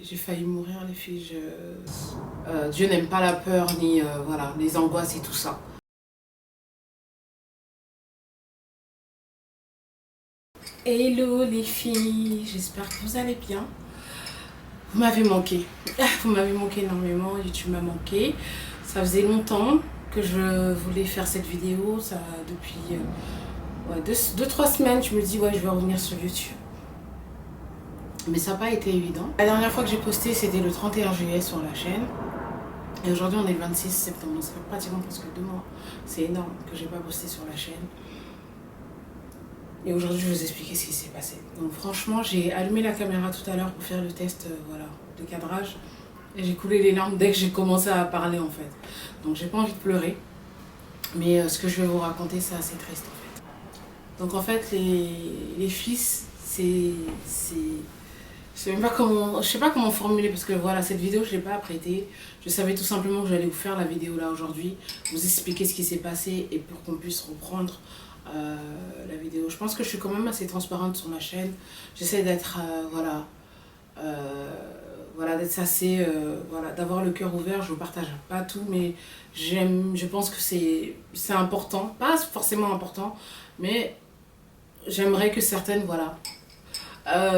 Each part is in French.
j'ai failli mourir, les filles. Dieu n'aime pas la peur, ni voilà, les angoisses et tout ça. Hello les filles, j'espère que vous allez bien. Vous m'avez manqué. Vous m'avez manqué énormément, YouTube m'a manqué. Ça faisait longtemps que je voulais faire cette vidéo. Ça, depuis 2-3 semaines, je me dis ouais, je vais revenir sur YouTube. Mais ça n'a pas été évident. La dernière fois que j'ai posté, c'était le 31 juillet sur la chaîne. Et aujourd'hui, on est le 26 septembre. Donc ça fait pratiquement presque 2 mois. C'est énorme que j'ai pas posté sur la chaîne. Et aujourd'hui, je vais vous expliquer ce qui s'est passé. Donc franchement, j'ai allumé la caméra tout à l'heure pour faire le test voilà, de cadrage. Et j'ai coulé les larmes dès que j'ai commencé à parler en fait. Donc j'ai pas envie de pleurer. Mais ce que je vais vous raconter, c'est assez triste en fait. Donc en fait, les fils, c'est... Je sais pas comment formuler parce que voilà, cette vidéo, je l'ai pas apprêtée. Je savais tout simplement que j'allais vous faire la vidéo là aujourd'hui. Vous expliquer ce qui s'est passé et pour qu'on puisse reprendre la vidéo. Je pense que je suis quand même assez transparente sur ma chaîne. J'essaie d'être voilà, d'être assez voilà, d'avoir le cœur ouvert. Je vous partage pas tout, mais je pense que c'est important, pas forcément important, mais j'aimerais que certaines voilà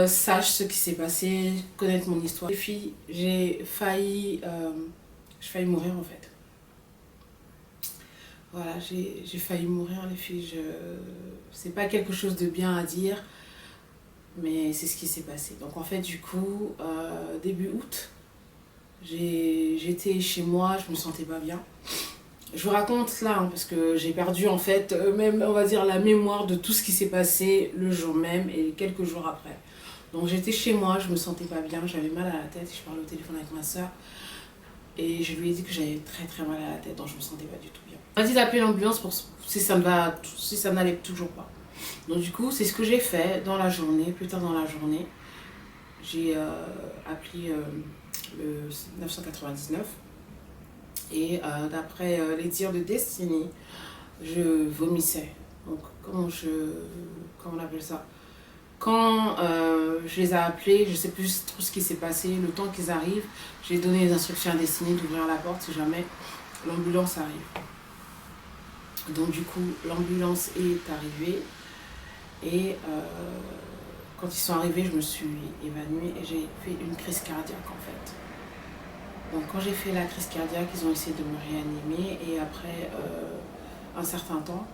sachent ce qui s'est passé, connaître mon histoire. Les filles, j'ai failli mourir en fait. Voilà, j'ai failli mourir les filles. C'est pas quelque chose de bien à dire, mais c'est ce qui s'est passé. Donc en fait du coup, début août, j'étais chez moi, je me sentais pas bien. Je vous raconte là, hein, parce que j'ai perdu en fait, même on va dire la mémoire de tout ce qui s'est passé le jour même et quelques jours après. Donc j'étais chez moi, je me sentais pas bien, j'avais mal à la tête, je parlais au téléphone avec ma soeur. Et je lui ai dit que j'avais très mal à la tête, donc je me sentais pas du tout bien. Elle m'a dit d'appeler l'ambulance si ça n'allait toujours pas. Donc du coup, c'est ce que j'ai fait dans la journée, plus tard dans la journée. J'ai appelé le 999. Et d'après les dires de Destiny, je vomissais. Donc comment on appelle ça? Quand je les ai appelés, je sais plus trop ce qui s'est passé, le temps qu'ils arrivent, j'ai donné les instructions à Destiny d'ouvrir la porte si jamais l'ambulance arrive. Donc du coup, l'ambulance est arrivée et quand ils sont arrivés, je me suis évanouie et j'ai fait une crise cardiaque en fait. Donc quand j'ai fait la crise cardiaque, ils ont essayé de me réanimer et après un certain temps,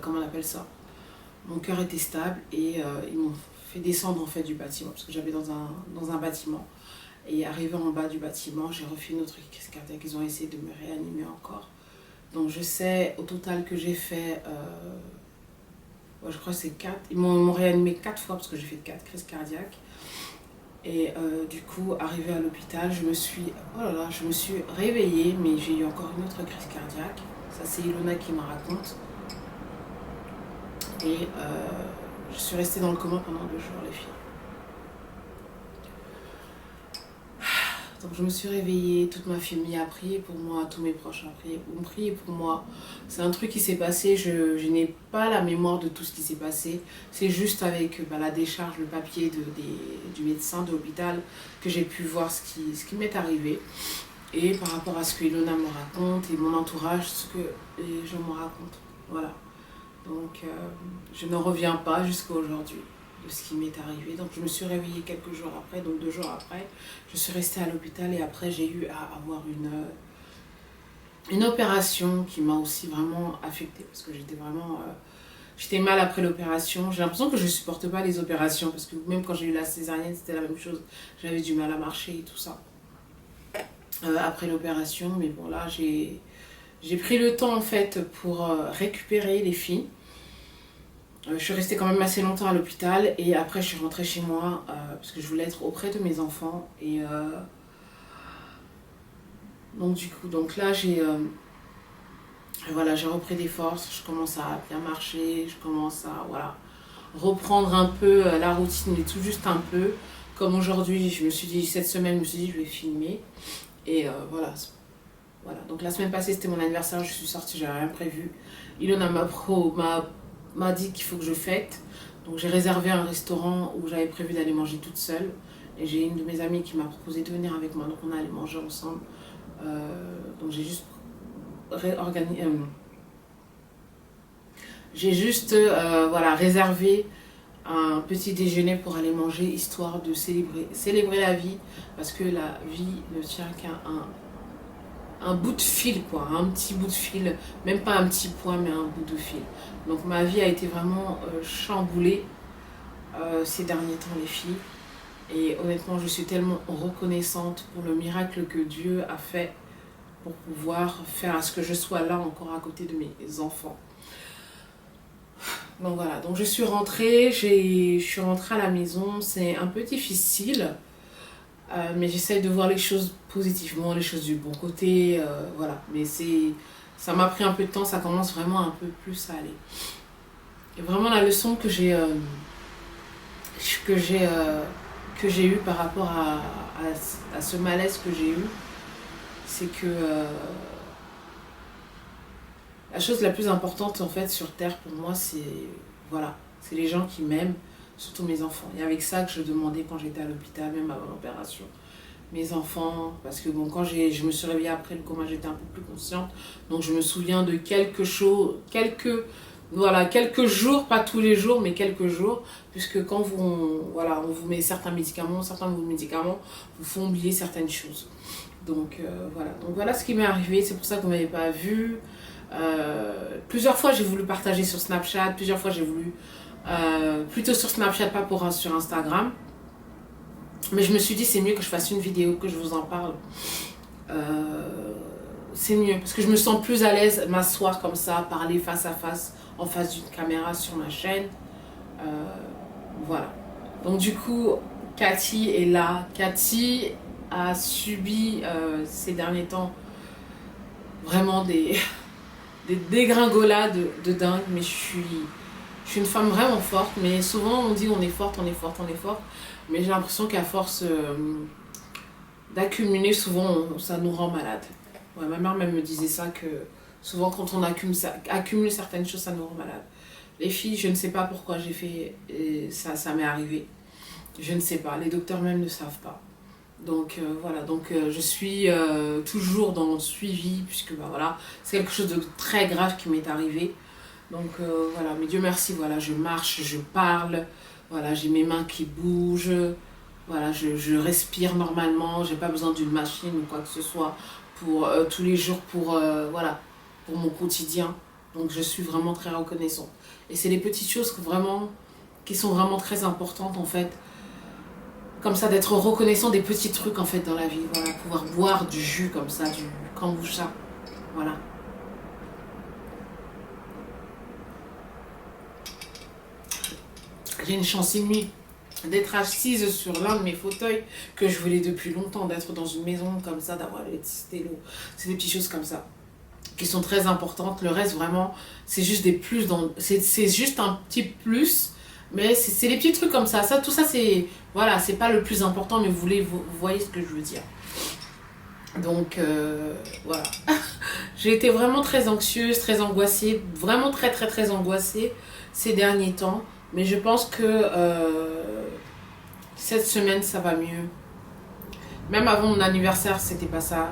comment on appelle ça? Mon cœur était stable et ils m'ont fait descendre en fait du bâtiment parce que j'avais dans un bâtiment. Et arrivé en bas du bâtiment, j'ai refait une autre crise cardiaque. Ils ont essayé de me réanimer encore. Donc je sais au total que j'ai fait, je crois que c'est 4. Ils m'ont réanimé 4 fois parce que j'ai fait 4 crises cardiaques. Et du coup, arrivée à l'hôpital, je me suis réveillée, mais j'ai eu encore une autre crise cardiaque. Ça c'est Ilona qui me raconte. Et je suis restée dans le coma pendant 2 jours, les filles. Donc je me suis réveillée, toute ma famille a prié pour moi, tous mes proches ont prié pour moi. C'est un truc qui s'est passé, je n'ai pas la mémoire de tout ce qui s'est passé. C'est juste avec la décharge, le papier du médecin de l'hôpital que j'ai pu voir ce qui m'est arrivé. Et par rapport à ce que Ilona me raconte et mon entourage, ce que les gens me racontent. Voilà. Donc je n'en reviens pas jusqu'à aujourd'hui de ce qui m'est arrivé. Donc je me suis réveillée quelques jours après, donc 2 jours après, je suis restée à l'hôpital et après j'ai eu à avoir une opération qui m'a aussi vraiment affectée parce que j'étais mal après l'opération. J'ai l'impression que je ne supporte pas les opérations parce que même quand j'ai eu la césarienne, c'était la même chose. J'avais du mal à marcher et tout ça après l'opération. Mais bon là, j'ai pris le temps en fait pour récupérer les filles. Je suis restée quand même assez longtemps à l'hôpital et après je suis rentrée chez moi parce que je voulais être auprès de mes enfants. Et donc là j'ai repris des forces, je commence à bien marcher, je commence à reprendre un peu la routine, mais tout juste un peu. Comme aujourd'hui, je me suis dit, cette semaine, je me suis dit je vais filmer. Et voilà. Donc la semaine passée c'était mon anniversaire, je suis sortie, j'avais rien prévu. Ilona m'a dit qu'il faut que je fête. Donc j'ai réservé un restaurant où j'avais prévu d'aller manger toute seule. Et j'ai une de mes amies qui m'a proposé de venir avec moi, donc on allait manger ensemble. Donc j'ai juste voilà, réservé un petit déjeuner pour aller manger, histoire de célébrer la vie, parce que la vie ne tient qu'à un bout de fil, quoi, un petit bout de fil, même pas un petit point, mais un bout de fil. Donc ma vie a été vraiment chamboulée ces derniers temps, les filles. Et honnêtement, je suis tellement reconnaissante pour le miracle que Dieu a fait pour pouvoir faire à ce que je sois là encore à côté de mes enfants. Donc voilà, donc je suis rentrée à la maison, c'est un peu difficile, mais j'essaye de voir les choses positivement, les choses du bon côté, voilà. Mais ça m'a pris un peu de temps, ça commence vraiment un peu plus à aller. Et vraiment la leçon que j'ai eu par rapport à ce malaise que j'ai eu, c'est que la chose la plus importante en fait sur Terre pour moi, c'est voilà, c'est les gens qui m'aiment, surtout mes enfants. Et avec ça que je demandais quand j'étais à l'hôpital, même avant l'opération. Mes enfants, parce que bon, quand je me suis réveillée après le coma, j'étais un peu plus consciente. Donc je me souviens de quelques jours, pas tous les jours, mais quelques jours, puisque quand on vous met certains de vos médicaments vous font oublier certaines choses. Donc voilà ce qui m'est arrivé, c'est pour ça que vous ne m'avez pas vu. Plusieurs fois j'ai voulu partager sur Snapchat, plusieurs fois j'ai voulu plutôt sur Snapchat, pas sur Instagram, mais je me suis dit c'est mieux que je fasse une vidéo, que je vous en parle. C'est mieux parce que je me sens plus à l'aise m'asseoir comme ça, parler face à face, en face d'une caméra sur ma chaîne. Voilà, donc du coup Cathy est là. Cathy a subi ces derniers temps vraiment des dégringolades de dingue, mais je suis une femme vraiment forte, mais souvent on dit on est forte, mais j'ai l'impression qu'à force d'accumuler, souvent ça nous rend malade. Ouais, ma mère même me disait ça, que souvent quand on accumule certaines choses, ça nous rend malade. Les filles, je ne sais pas pourquoi j'ai fait ça m'est arrivé. Je ne sais pas, les docteurs même ne savent pas. Donc voilà, je suis toujours dans le suivi, puisque voilà, c'est quelque chose de très grave qui m'est arrivé. Donc voilà, mais Dieu merci, voilà, je marche, je parle, voilà, j'ai mes mains qui bougent, voilà, je respire normalement, j'ai pas besoin d'une machine ou quoi que ce soit pour tous les jours, voilà, pour mon quotidien. Donc je suis vraiment très reconnaissante. Et c'est les petites choses qui sont vraiment très importantes en fait. Comme ça, d'être reconnaissant des petits trucs en fait dans la vie. Voilà, pouvoir boire du jus comme ça, du kombucha. Voilà. J'ai une chance inouïe d'être assise sur l'un de mes fauteuils que je voulais depuis longtemps, d'être dans une maison comme ça, d'avoir les petits stylos. C'est des petites choses comme ça qui sont très importantes. Le reste, vraiment, c'est juste des plus. C'est juste un petit plus. Mais c'est les petits trucs comme ça. Tout ça, c'est voilà, c'est pas le plus important, mais vous voyez ce que je veux dire. Donc, voilà. J'ai été vraiment très anxieuse, très angoissée, vraiment très, très, très angoissée ces derniers temps. Mais je pense que cette semaine, ça va mieux. Même avant mon anniversaire, c'était pas ça.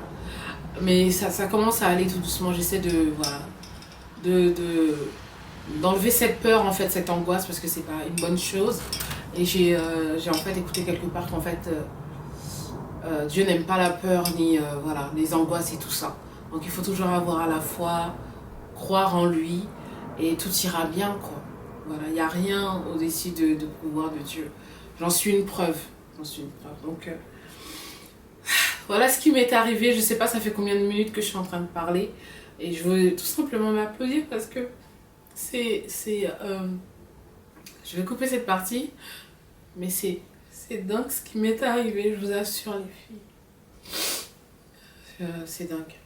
Mais ça commence à aller tout doucement. J'essaie d'enlever cette peur, en fait, cette angoisse, parce que c'est pas une bonne chose. Et j'ai en fait écouté quelque part qu'en fait Dieu n'aime pas la peur ni voilà, les angoisses et tout ça. Donc il faut toujours avoir à la foi, croire en lui, et tout ira bien, quoi. Voilà, il n'y a rien au-dessus de pouvoir de Dieu. J'en suis une preuve. Donc voilà ce qui m'est arrivé. Je sais pas ça fait combien de minutes que je suis en train de parler. Et je veux tout simplement m'applaudir parce que je vais couper cette partie. Mais c'est dingue ce qui m'est arrivé, je vous assure les filles. C'est dingue.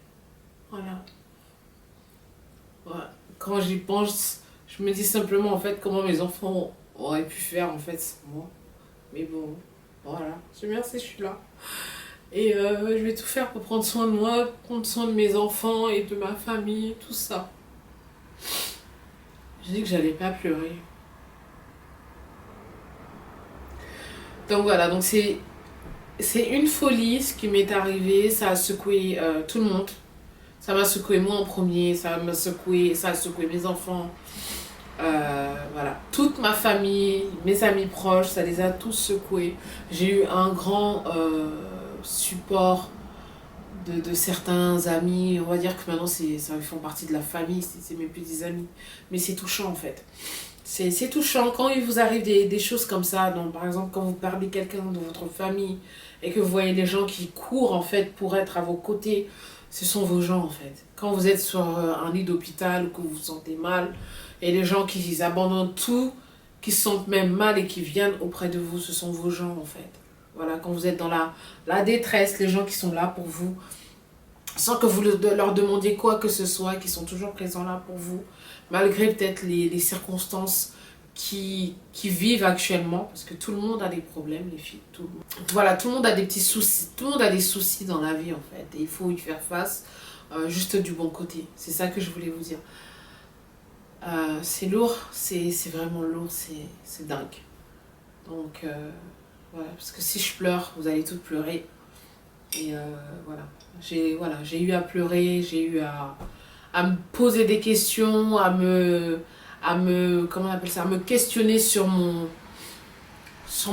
Voilà. Voilà. Quand j'y pense, je me dis simplement en fait comment mes enfants auraient pu faire en fait sans moi. Mais bon, voilà. Merci, je suis là. Et je vais tout faire pour prendre soin de moi, prendre soin de mes enfants et de ma famille, tout ça. J'ai dit que j'allais pas pleurer. Donc voilà, donc c'est C'est une folie ce qui m'est arrivé, ça a secoué tout le monde. Ça m'a secoué moi en premier, ça a secoué mes enfants. Voilà, toute ma famille, mes amis proches, ça les a tous secoués. J'ai eu un grand support de certains amis. On va dire que maintenant, ça ils font partie de la famille, c'est mes petits amis. Mais c'est touchant en fait. C'est touchant quand il vous arrive des choses comme ça. Donc, par exemple, quand vous perdez quelqu'un de votre famille et que vous voyez les gens qui courent en fait pour être à vos côtés, ce sont vos gens en fait. Quand vous êtes sur un lit d'hôpital ou que vous vous sentez mal, et les gens qui abandonnent tout, qui se sentent même mal et qui viennent auprès de vous, ce sont vos gens en fait. Voilà, quand vous êtes dans la détresse, les gens qui sont là pour vous, sans que vous leur demandiez quoi que ce soit, qui sont toujours présents là pour vous, malgré peut-être les circonstances qui vivent actuellement, parce que tout le monde a des problèmes, les filles, tout le monde. Voilà, tout le monde a des petits soucis, tout le monde a des soucis dans la vie en fait, et il faut y faire face juste du bon côté. C'est ça que je voulais vous dire. C'est lourd, c'est vraiment lourd, c'est dingue. Donc voilà, parce que si je pleure, vous allez toutes pleurer. Et j'ai eu à pleurer, j'ai eu à me poser des questions, comment on appelle ça, à me questionner sur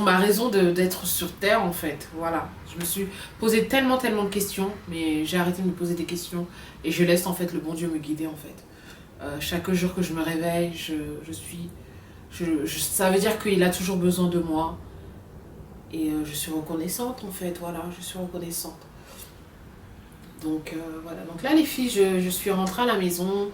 ma raison d'être sur Terre en fait. Voilà, je me suis posé tellement de questions, mais j'ai arrêté de me poser des questions et je laisse en fait le bon Dieu me guider en fait. Chaque jour que je me réveille, ça veut dire qu'il a toujours besoin de moi. Et je suis reconnaissante en fait, voilà, je suis reconnaissante. Donc voilà, donc là les filles, je suis rentrée à la maison,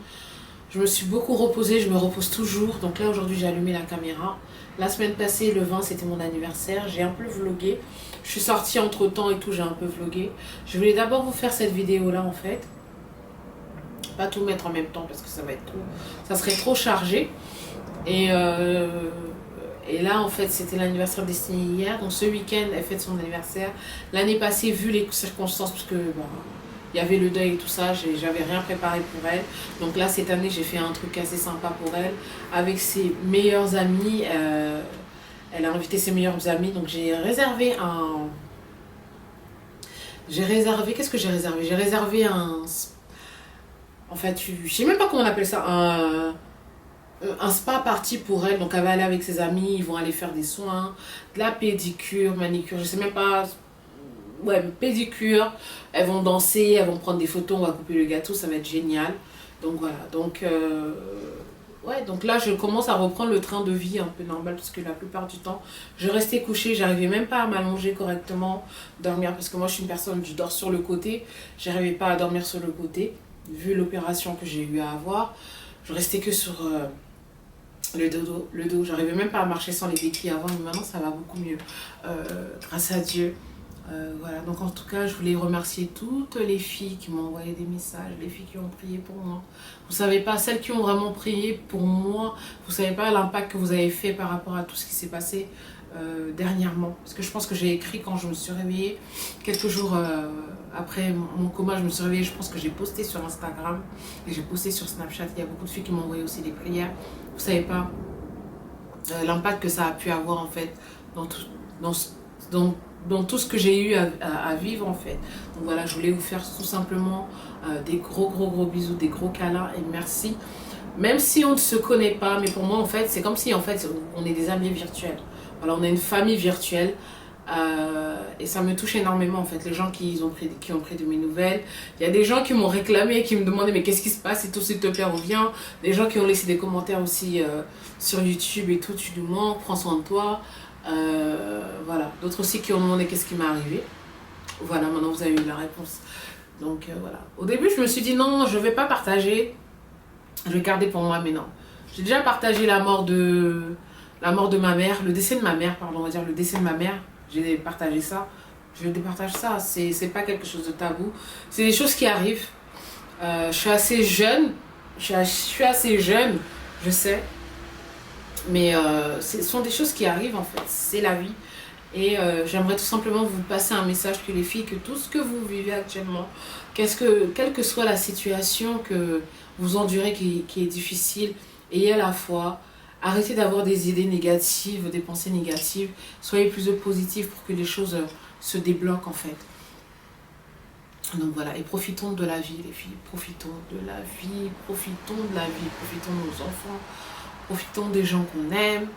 je me suis beaucoup reposée, je me repose toujours. Donc là aujourd'hui j'ai allumé la caméra. La semaine passée, le 20, c'était mon anniversaire, j'ai un peu vlogué. Je suis sortie entre temps et tout, j'ai un peu vlogué. Je voulais d'abord vous faire cette vidéo là en fait. Pas tout mettre en même temps parce que ça serait trop chargé. Et là, en fait, c'était l'anniversaire de Destiny hier. Donc, ce week-end, elle fête son anniversaire. L'année passée, vu les circonstances, parce que bon, il y avait le deuil et tout ça, j'avais rien préparé pour elle. Donc là, cette année, j'ai fait un truc assez sympa pour elle. Avec ses meilleurs amis, elle a invité ses meilleurs amis. Donc, qu'est-ce que j'ai réservé? J'ai réservé en fait, je sais même pas comment on appelle ça, un spa party pour elle. Donc elle va aller avec ses amis, ils vont aller faire des soins, de la pédicure, manicure, je sais même pas, ouais, pédicure. Elles vont danser, elles vont prendre des photos, on va couper le gâteau, ça va être génial. Donc voilà, donc ouais, donc là je commence à reprendre le train de vie un peu normal, parce que la plupart du temps je restais couchée, j'arrivais même pas à m'allonger correctement, dormir, parce que moi je suis une personne, je dors sur le côté, j'arrivais pas à dormir sur le côté. Vu l'opération que j'ai eu à avoir, je restais que sur le dos. J'arrivais même pas à marcher sans les béquilles avant, mais maintenant ça va beaucoup mieux, grâce à Dieu. Voilà, donc en tout cas, je voulais remercier toutes les filles qui m'ont envoyé des messages, les filles qui ont prié pour moi. Vous savez pas, celles qui ont vraiment prié pour moi, vous savez pas l'impact que vous avez fait par rapport à tout ce qui s'est passé dernièrement. Parce que je pense que j'ai écrit quand je me suis réveillée, quelques jours après mon coma, je me suis réveillée, je pense que j'ai posté sur Instagram et j'ai posté sur Snapchat. Il y a beaucoup de filles qui m'ont envoyé aussi des prières. Vous savez pas l'impact que ça a pu avoir en fait dans tout ce que j'ai eu à vivre en fait. Donc voilà, je voulais vous faire tout simplement des gros bisous, des gros câlins et merci. Même si on ne se connaît pas, mais pour moi en fait, c'est comme si en fait on est des amis virtuels. Voilà, on est une famille virtuelle. Et ça me touche énormément en fait, les gens qui ont pris de mes nouvelles. Il y a des gens qui m'ont réclamé, qui me demandaient mais qu'est-ce qui se passe et tout, s'il te plaît reviens. Des gens qui ont laissé des commentaires aussi sur YouTube et tout, tu nous manques, prends soin de toi. Voilà, d'autres aussi qui ont demandé qu'est-ce qui m'est arrivé. Voilà, maintenant vous avez eu la réponse. Donc voilà, au début je me suis dit non, je vais pas partager, je vais garder pour moi, mais non. J'ai déjà partagé la mort de ma mère, le décès de ma mère, pardon, on va dire le décès de ma mère. J'ai partagé ça, je départage ça, c'est pas quelque chose de tabou, c'est des choses qui arrivent. Je suis assez jeune, je sais, mais ce sont des choses qui arrivent en fait, c'est la vie. Et j'aimerais tout simplement vous passer un message que les filles, que tout ce que vous vivez actuellement, quelle que soit la situation que vous endurez qui est difficile, ayez à la foi. Arrêtez d'avoir des idées négatives, des pensées négatives. Soyez plus positifs pour que les choses se débloque en fait. Donc voilà, et profitons de la vie les filles, profitons de la vie, profitons de la vie, profitons de nos enfants, profitons des gens qu'on aime.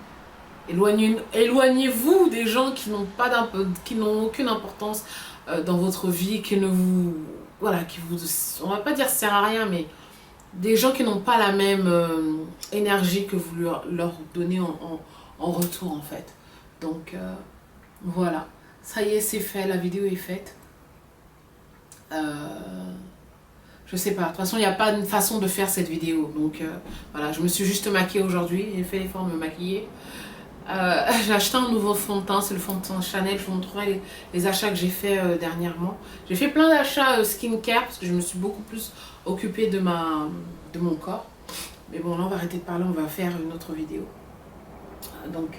Éloignez-vous des gens qui n'ont aucune importance dans votre vie, qui ne vous... Voilà, qui vous... On va pas dire sert à rien, mais des gens qui n'ont pas la même énergie que vous leur donnez en retour en fait. Donc voilà, ça y est, c'est fait, la vidéo est faite. Je sais pas, de toute façon il n'y a pas une façon de faire cette vidéo, donc voilà, je me suis juste maquillée aujourd'hui, j'ai fait l'effort de me maquiller. J'ai acheté un nouveau fond de teint, c'est le fond de teint Chanel. Je vous montrerai les achats que j'ai fait dernièrement. J'ai fait plein d'achats skincare parce que je me suis beaucoup plus occupée de mon corps. Mais bon, là on va arrêter de parler, on va faire une autre vidéo. Donc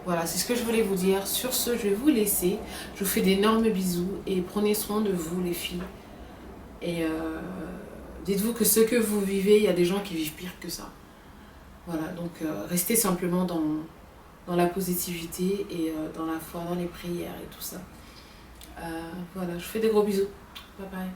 voilà, c'est ce que je voulais vous dire. Sur ce, je vais vous laisser. Je vous fais d'énormes bisous et prenez soin de vous les filles. Et dites-vous que ce que vous vivez, il y a des gens qui vivent pire que ça. Voilà, donc restez simplement dans la positivité et dans la foi, dans les prières et tout ça. Voilà, je vous fais des gros bisous. Bye bye.